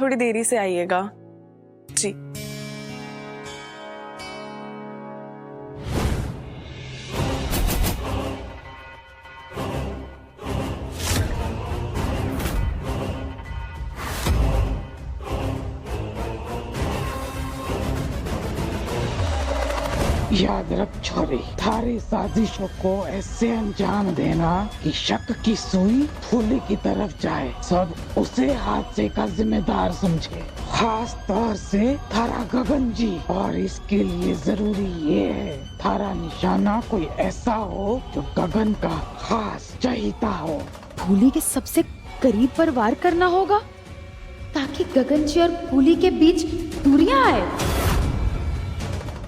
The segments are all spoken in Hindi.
थोड़ी देरी से आइएगा जी। याद रख छोरी, थारी साजिशों को ऐसे अंजाम देना कि शक की सुई फूली की तरफ जाए, सब उसे हादसे का जिम्मेदार समझे, खास तौर से थारा गगन जी। और इसके लिए जरूरी ये है थारा निशाना कोई ऐसा हो जो गगन का खास चहीता हो। फूली के सबसे करीब पर वार करना होगा ताकि गगन जी और फूली के बीच दूरियां आए।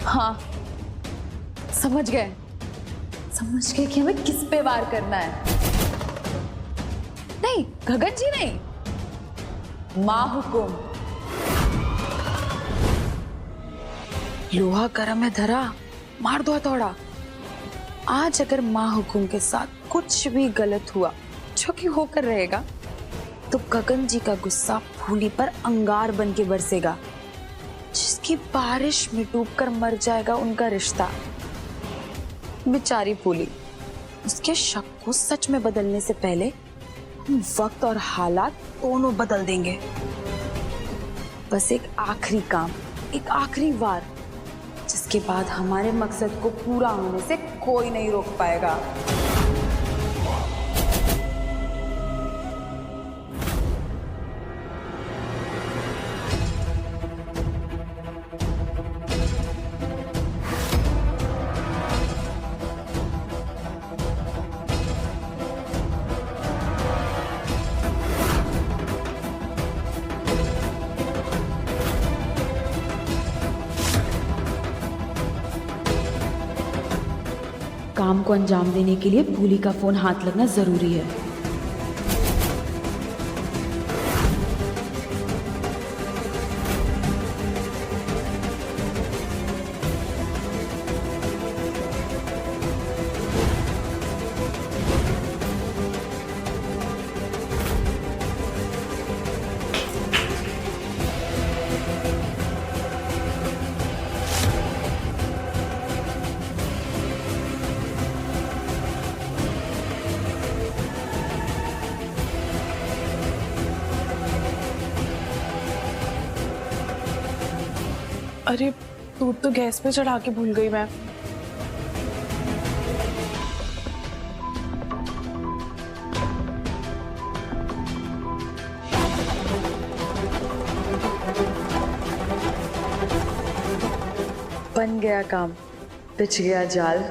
हाँ, समझ गए कि हमें किस पे वार करना है। नहीं, गगन जी नहीं, माँ हुकुम। लोहा गरम है धरा, मार दो हथौड़ा। आज अगर माँ हुकुम के साथ कुछ भी गलत हुआ, जो कि होकर रहेगा, तो गगन जी का गुस्सा फूली पर अंगार बन के बरसेगा, जिसकी बारिश में डूबकर मर जाएगा उनका रिश्ता। बेचारी फूली, उसके शक को सच में बदलने से पहले हम वक्त और हालात दोनों बदल देंगे। बस एक आखिरी काम, एक आखिरी वार, जिसके बाद हमारे मकसद को पूरा होने से कोई नहीं रोक पाएगा। काम को अंजाम देने के लिए फूली का फोन हाथ लगना जरूरी है। अरे दूध तो गैस पे चढ़ा के भूल गई मैं। बन गया काम, पिच गया जाल।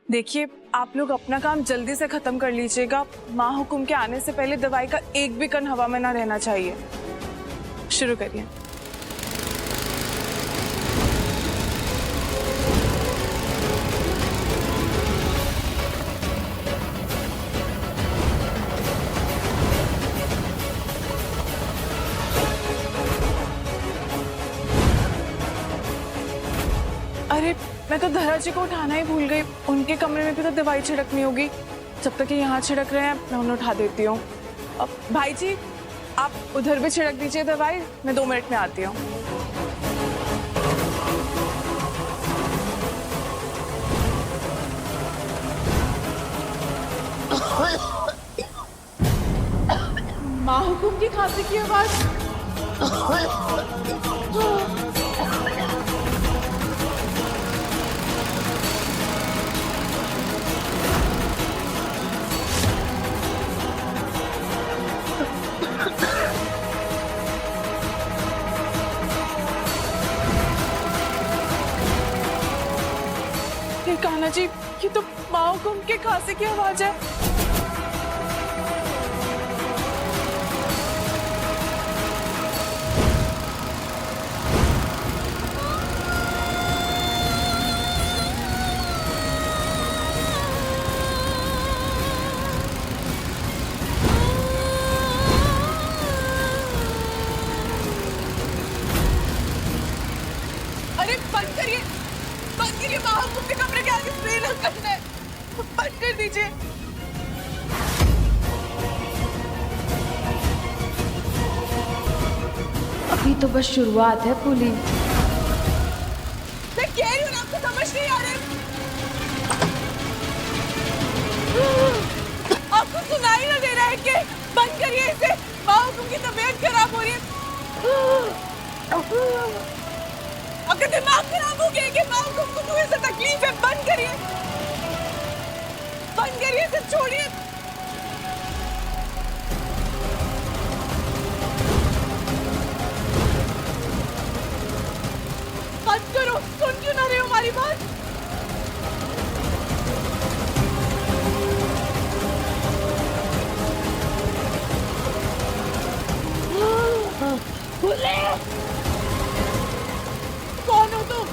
देखिए, आप लोग अपना काम जल्दी से खत्म कर लीजिएगा। माँ हुकुम के आने से पहले दवाई का एक भी कण हवा में ना रहना चाहिए। शुरू करिए। अरे मैं तो धरा जी को उठाना ही भूल गई। उनके कमरे में भी तो दवाई छिड़कनी होगी। जब तक ये यहाँ छिड़क रहे हैं, मैं उन्हें उठा देती हूँ। अब भाई जी, आप उधर भी छिड़क दीजिए दवाई। मैं 2 मिनट में आती हूँ। माँ हुकुम की खांसी की आवाज। कान्हा जी, ये तो माँ हुकुम के खांसी की आवाज है। अरे बंद करिए, माँ हुकुम के कमरे के आगे स्प्रे न करना है। बंद कर दीजिए। अभी तो बस शुरुआत है फूली। मैं कह रही हूँ ना, आपको समझ नहीं आ रहा है। आपको सुनाई ना दे रहा है कि बंद करिए इसे, माँ की तबीयत खराब हो रही है। आपका दिमाग खराब हो गया है कि माँ को तुम्हें ऐसा तकलीफ है। बंद करिए, बंद करिए, इसे छोड़िए। बंद करो, सुन क्यों ना रहे हो हमारी बात? कौन हो तुम?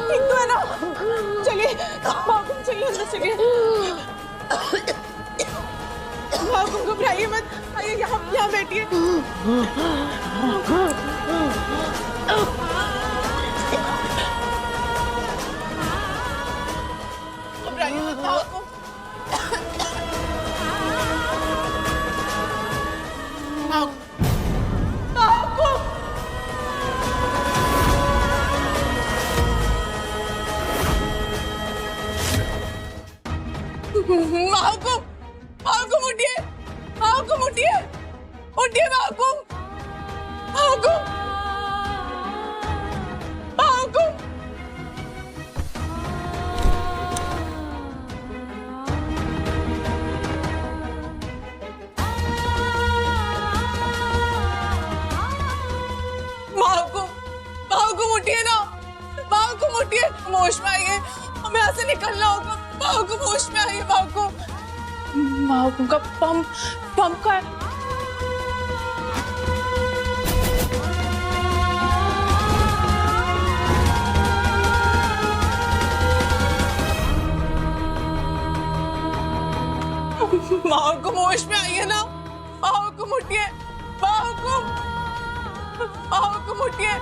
ठीक तो है ना? चलिए चलिए अंदर चलिए। घबराइए मत, आइए यहाँ बैठिए। घबराइए मत। उठिए उठिए, होश में आइए, हमें यहाँ से निकलना होगा। माँ को होश में आइए, माँ का पंप का है। माँ को होश में आइए ना, माँ को मुठिए, माँ को मुठिए।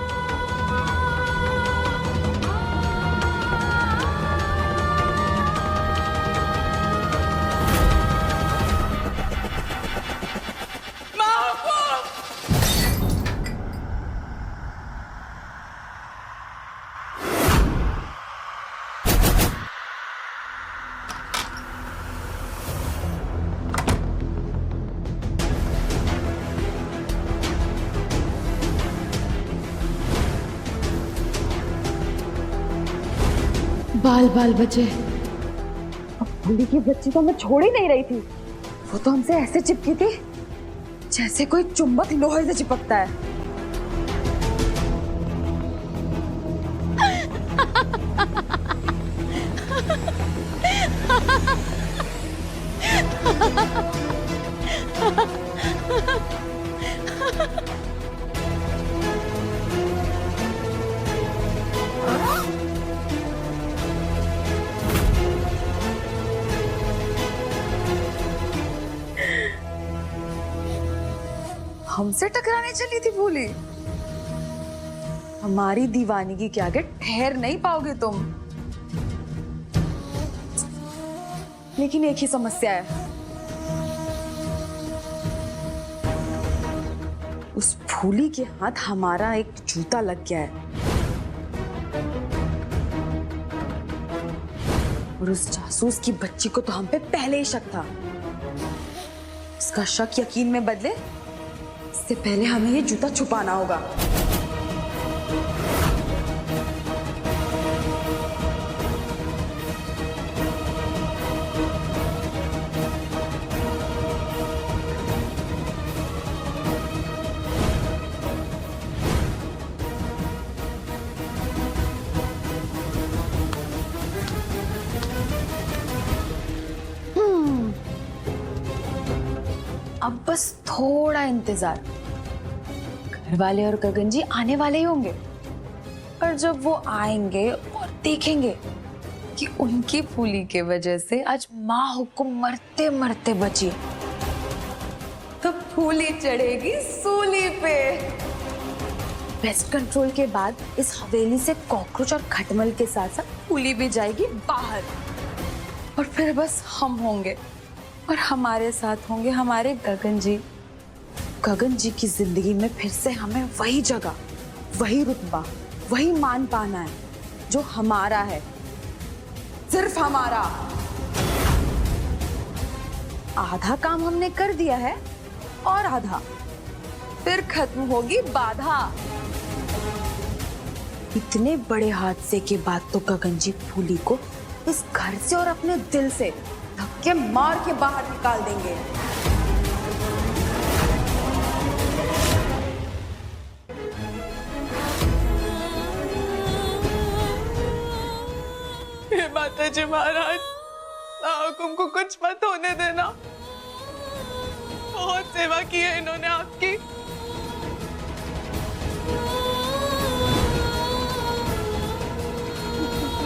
बाल बाल बचे। अब भूली की बच्ची तो मैं छोड़ ही नहीं रही थी। वो तो हमसे ऐसे चिपकी थी जैसे कोई चुंबक लोहे से चिपकता है। हमसे टकराने चली थी भूली? हमारी दीवानगी के आगे ठहर नहीं पाओगे तुम। लेकिन एक ही समस्या है, उस फूली के हाथ हमारा एक जूता लग गया है और उस जासूस की बच्ची को तो हम पे पहले ही शक था। उसका शक यकीन में बदले इससे पहले हमें ये जूता छुपाना होगा। अब बस थोड़ा इंतजार, घर वाले और गगन जी आने वाले ही होंगे। और जब वो आएंगे और देखेंगे कि उनकी फूली के वजह से आज माँ हुकुम मरते मरते बची, तो फूली चढ़ेगी सूली पे। पेस्ट कंट्रोल के बाद इस हवेली से कॉकरोच और खटमल के साथ साथ फूली भी जाएगी बाहर। और फिर बस हम होंगे और हमारे साथ होंगे हमारे गगन जी। गगन जी की जिंदगी में फिर से हमें वही जगह, वही रुतबा, वही मान पाना है जो हमारा है, सिर्फ हमारा। आधा काम हमने कर दिया है और आधा फिर खत्म होगी बाधा। इतने बड़े हादसे के बाद तो गगन जी फूली को इस घर से और अपने दिल से धक्के मार के बाहर निकाल देंगे। हे माता जी महाराज, हुकुम को कुछ मत होने देना। बहुत सेवा की है इन्होंने आपकी।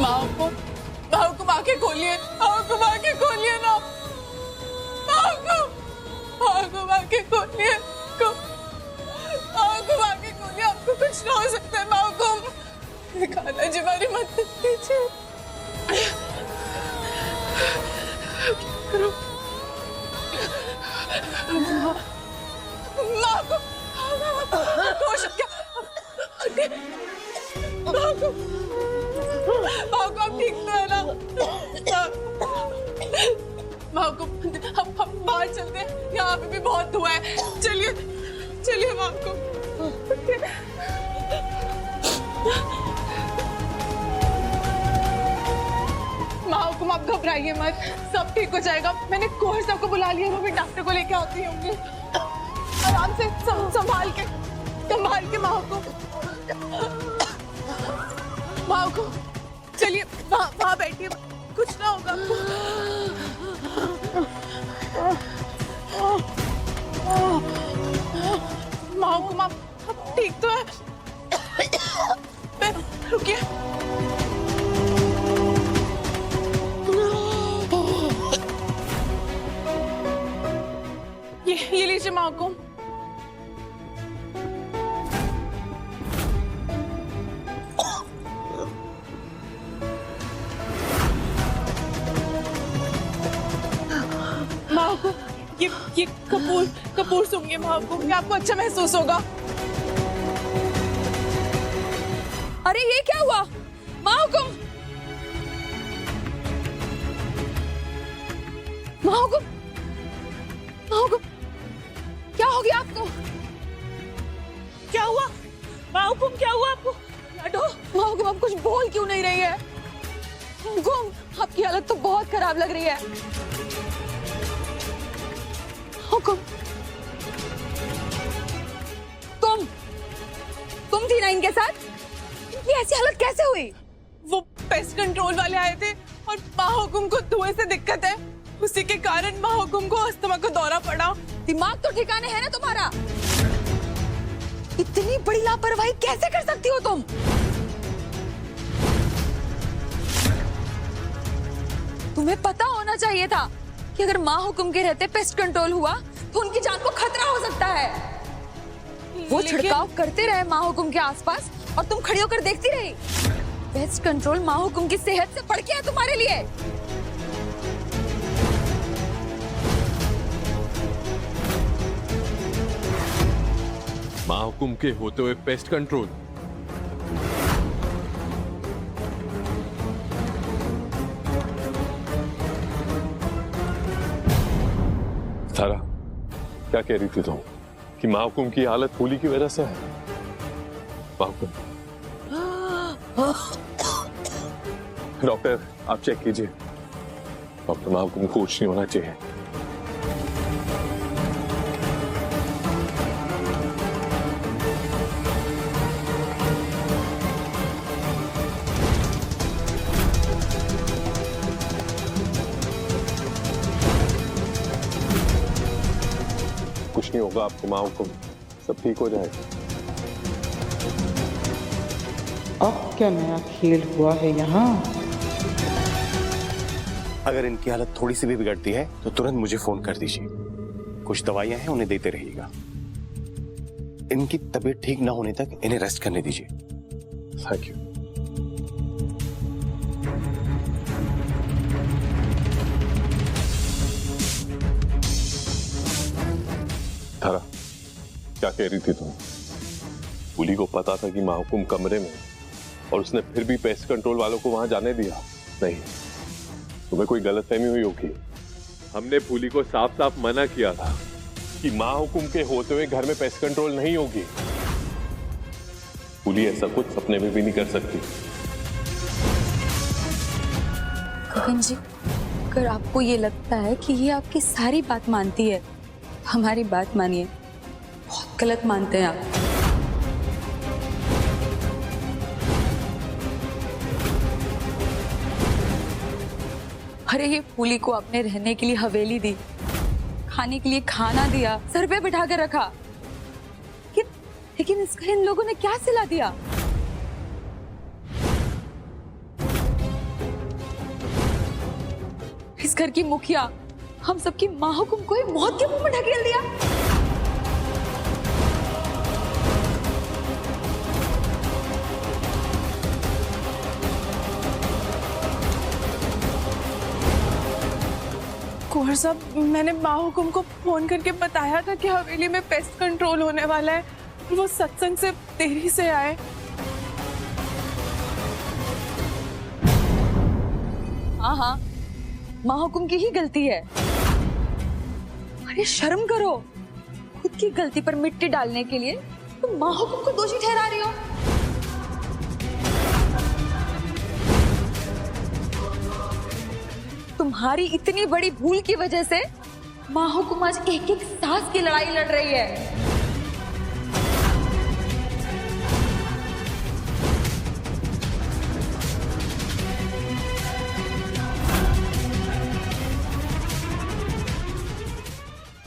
माँ को आंखें खोलिए, माँ को आंखें खोलिए ना, माँ को आंखें खोलिए, आंखें खोलिए, आपको कुछ ना हो सकता है। माँ को खाला जी हमारी मदद कीजिए। माँ को आप ठीक तो है ना? माँ को हम बाहर चलते हैं, यहाँ पे भी बहुत धुआं है। चलिए चलिए माँ को। माँ को आप घबराइए मत, सब ठीक हो जाएगा। मैंने कोहर साहब को बुला लिया, वो भी डॉक्टर को लेके आती होंगी। आराम से संभाल के माँ को चलिए वहाँ बैठिए, कुछ ना होगा आपको। माँ ठीक तो है? रुकिए, ये लीजिए माँ को। माँ को ये कपूर सूंघिए माँ को, ये आपको अच्छा महसूस होगा। अरे ये क्या हुआ? माँ हुकुम, माँ हुकुम, माँ हुकुम, क्या हो गया आपको? क्या हुआ माँ हुकुम, क्या हुआ आपको? माँ हुकुम, आप कुछ बोल क्यों नहीं रही है? हुकुम, आपकी हालत तो बहुत खराब लग रही है। हुकुम, तुम थी ना इनके साथ? इनकी ऐसी हालत कैसे हुई? वो पेस्ट कंट्रोल वाले आए थे और माँ हुकुम को धुएं से दिक्कत है, उसी के कारण माँ हुकुम को अस्थमा का दौरा पड़ा। दिमाग तो ठिकाने है ना तुम्हारा? इतनी बड़ी लापरवाही कैसे कर सकती हो तुम? तुम्हें पता होना चाहिए था कि अगर माँ हुकुम के रहते पेस्ट कंट्रोल हुआ तो उनकी जान को खतरा हो सकता है। वो लेकिन- छिड़काव करते रहे माँ हुकुम के आसपास और तुम खड़ी होकर देखती रही। पेस्ट कंट्रोल माँ हुकुम की सेहत से बढ़ के है तुम्हारे लिए। माँ हुकुम के होते हुए पेस्ट कंट्रोल? सारा, क्या कह रही थी तुम कि माँ हुकुम की हालत फूली की वजह से है? माँ हुकुम, डॉक्टर आप चेक कीजिए। डॉक्टर, माँ हुकुम को कुछ नहीं होना चाहिए। कुछ नहीं होगा आपको माँ हुकुम, सब ठीक हो जाएगा। अब क्या नया खेल हुआ है यहाँ? अगर इनकी हालत थोड़ी सी भी बिगड़ती है तो तुरंत मुझे फोन कर दीजिए। कुछ दवाइयां हैं, उन्हें देते रहिएगा। इनकी तबीयत ठीक ना होने तक इन्हें रेस्ट करने दीजिए। Thank you. तारा, क्या कह रही थी तुम? पुली को पता था कि माँ हुकुम कमरे में और उसने फिर भी पेस्ट कंट्रोल वालों को वहां जाने दिया? नहीं, तुम्हें कोई गलतफहमी हुई होगी। हमने पुली को साफ साफ मना किया था कि माँ हुकुम के होते हुए घर में पेस्ट कंट्रोल नहीं होगी। पुली ऐसा कुछ सपने में भी नहीं कर सकती। गगन जी, अगर आपको ये लगता है कि ये आपकी सारी बात मानती है, हमारी बात मानिए। बहुत गलत मानते हैं आप। अरे ये फूली को आपने रहने के लिए हवेली दी, खाने के लिए खाना दिया, सर पे बिठा कर रखा, लेकिन इसका इन लोगों ने क्या सिला दिया? इस घर की मुखिया हम सबकी माँ हुकुम को ही मौत के मुंह में ढकेल दिया। कुंवर साहब, मैंने माँ हुकुम को फोन करके बताया था कि हवेली में पेस्ट कंट्रोल होने वाला है। वो सत्संग से देरी से आए। हाँ, माँ हुकुम की ही गलती है। अरे शर्म करो, खुद की गलती पर मिट्टी डालने के लिए तुम माँ हुकुम को दोषी ठहरा रही हो। तुम्हारी इतनी बड़ी भूल की वजह से माँ हुकुम आज एक एक सांस की लड़ाई लड़ रही है।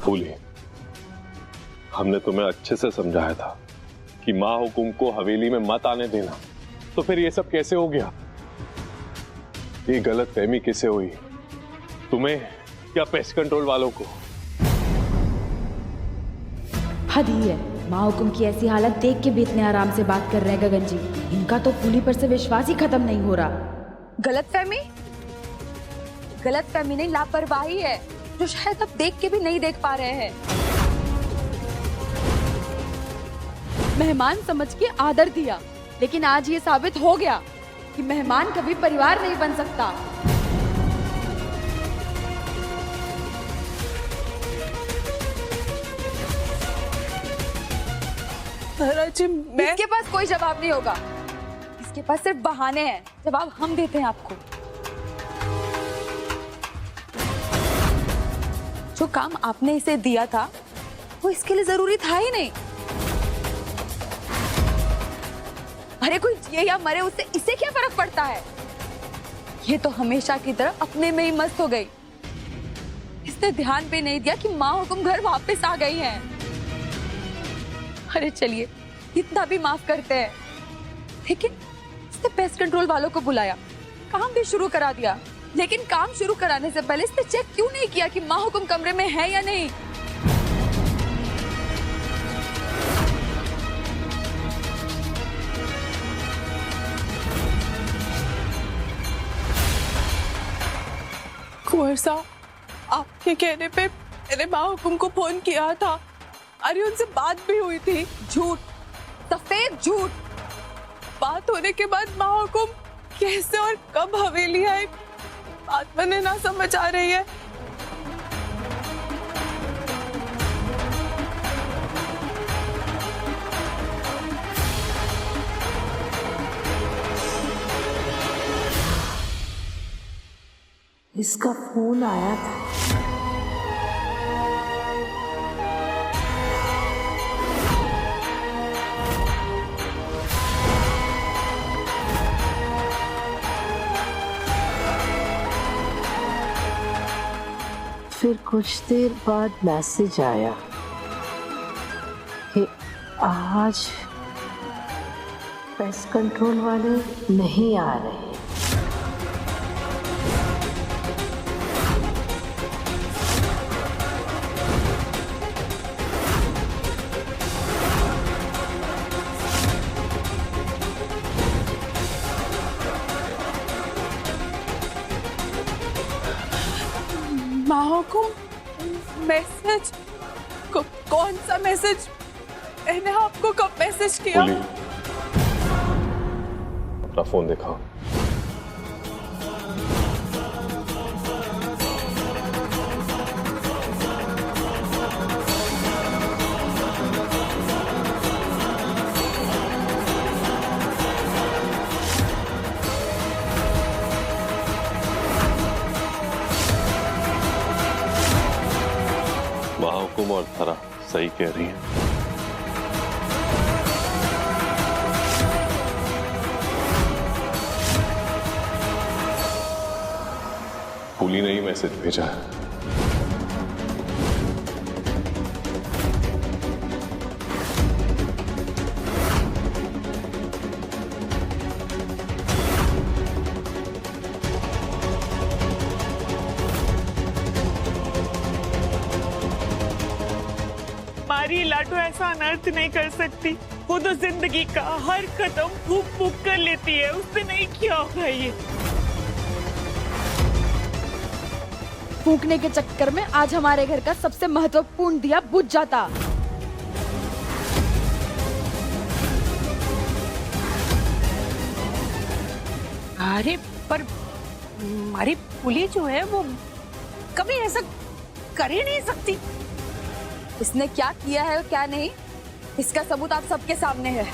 फूली, हमने तुम्हें अच्छे से समझाया था कि माँ हुकुम को हवेली में मत आने देना, तो फिर ये सब कैसे हो गया? ये गलत फहमी किसे हुई, तुम्हें या पेस्ट कंट्रोल वालों को? हद ही है, माँ हुकुम की ऐसी हालत देख के भी इतने आराम से बात कर रहे हैं गगन जी। इनका तो फूली पर से विश्वास ही खत्म नहीं हो रहा। गलतफहमी नहीं, लापरवाही है जो शायद आप देख के भी नहीं देख पा रहे हैं। मेहमान समझ के आदर दिया, लेकिन आज ये साबित हो गया कि मेहमान कभी परिवार नहीं बन सकता। इसके पास कोई जवाब नहीं होगा। इसके पास सिर्फ बहाने हैं। जवाब हम देते हैं आपको। जो काम आपने इसे दिया था वो इसके लिए जरूरी था ही नहीं। अरे कोई जिए या मरे, उससे इसे क्या फर्क पड़ता है? ये तो हमेशा की तरह अपने में ही मस्त हो गई। इसने ध्यान भी नहीं दिया कि माँ हुकुम घर वापस आ गई है। अरे चलिए, इतना भी माफ करते हैं, लेकिन इसने पेस्ट कंट्रोल वालों को बुलाया, काम भी शुरू करा दिया, लेकिन काम शुरू कराने से पहले इसने चेक क्यों नहीं किया कि माँ हुकुम कमरे में है या नहीं? कुंवर साहब, आपके कहने पे मैंने माँ हुकुम को फोन किया था। अरे उनसे बात भी हुई थी। झूठ, सफेद झूठ। बात होने के बाद माँ हुकुम कैसे और कब हवेली आए, बात मैंने ना समझ आ रही है। इसका फोन आया था। फिर कुछ देर बाद मैसेज आया कि आज पेस्ट कंट्रोल वाले नहीं आ रहे। माँ हुकुम, मैसेज? कौन सा मैसेज? मैंने आपको कब मैसेज किया? पुली, अपना फोन दिखाओ। महाहुकुम और थरा सही कह रही है। पुली ने ही मैसेज भेजा है। मारी लाटो ऐसा अनर्थ नहीं कर सकती। वो तो जिंदगी का हर कदम फूक फूक कर लेती है, उससे नहीं किया होगा ये। फूकने के चक्कर में आज हमारे घर का सबसे महत्वपूर्ण दिया बुझ जाता। अरे पर हमारी पुली जो है वो कभी ऐसा कर ही नहीं सकती। इसने क्या किया है और क्या नहीं, इसका सबूत आप सबके सामने है।